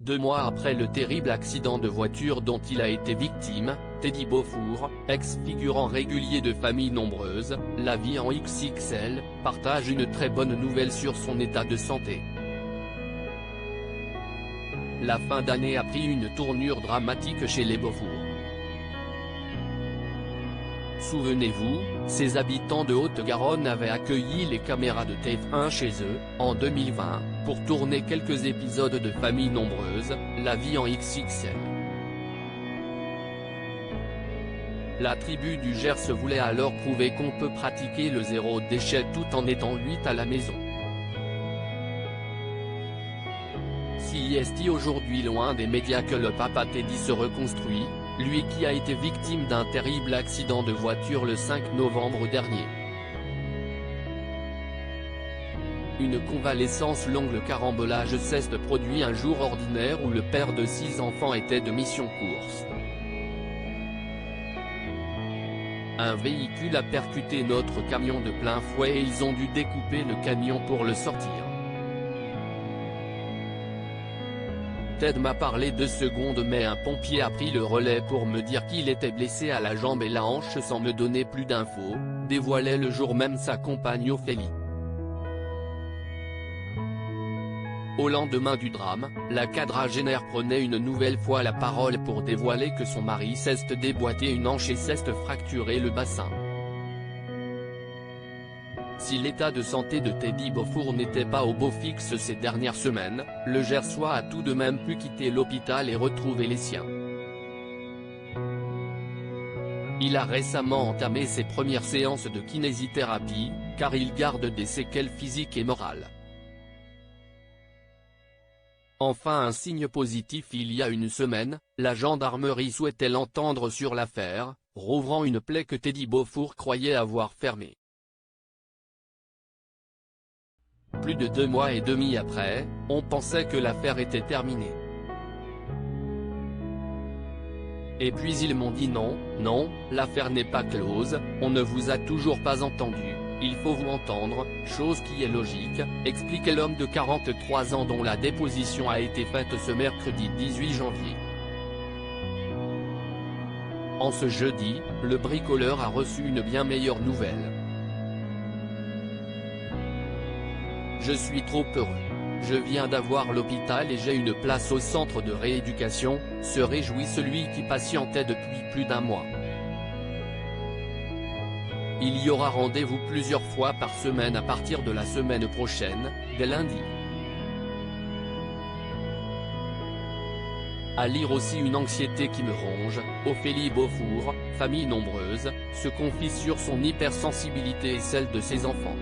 2 mois après le terrible accident de voiture dont il a été victime, Teddy Beaufour, ex-figurant régulier de Famille Nombreuse, La Vie en XXL, partage une très bonne nouvelle sur son état de santé. La fin d'année a pris une tournure dramatique chez les Beaufour. Souvenez-vous, ces habitants de Haute-Garonne avaient accueilli les caméras de TF1 chez eux, en 2020, pour tourner quelques épisodes de Famille Nombreuse, La Vie en XXL. La tribu du Gers voulait alors prouver qu'on peut pratiquer le zéro déchet tout en étant 8 à la maison. Si est aujourd'hui loin des médias que le papa Teddy se reconstruit, lui qui a été victime d'un terrible accident de voiture le 5 novembre dernier. Une convalescence longue. Le carambolage s'est produit un jour ordinaire où le père de 6 enfants était de mission course. Un véhicule a percuté notre camion de plein fouet et ils ont dû découper le camion pour le sortir. Ted m'a parlé 2 secondes mais un pompier a pris le relais pour me dire qu'il était blessé à la jambe et la hanche sans me donner plus d'infos, dévoilait le jour même sa compagne Ophélie. Au lendemain du drame, la quadragénaire prenait une nouvelle fois la parole pour dévoiler que son mari s'est déboîté une hanche et s'est fracturé le bassin. Si l'état de santé de Teddy Beaufour n'était pas au beau fixe ces dernières semaines, le Gersois a tout de même pu quitter l'hôpital et retrouver les siens. Il a récemment entamé ses premières séances de kinésithérapie, car il garde des séquelles physiques et morales. Enfin un signe positif il y a une semaine, la gendarmerie souhaitait l'entendre sur l'affaire, rouvrant une plaie que Teddy Beaufour croyait avoir fermée. Plus de 2 mois et demi après, on pensait que l'affaire était terminée. Et puis ils m'ont dit non, l'affaire n'est pas close, on ne vous a toujours pas entendu, il faut vous entendre, chose qui est logique, expliquait l'homme de 43 ans dont la déposition a été faite ce mercredi 18 janvier. En ce jeudi, le bricoleur a reçu une bien meilleure nouvelle. Je suis trop heureux. Je viens d'avoir l'hôpital et j'ai une place au centre de rééducation, se réjouit celui qui patientait depuis plus d'1 mois. Il y aura rendez-vous plusieurs fois par semaine à partir de la semaine prochaine, dès lundi. À lire aussi une anxiété qui me ronge, Ophélie Beaufour, Famille Nombreuse, se confie sur son hypersensibilité et celle de ses enfants.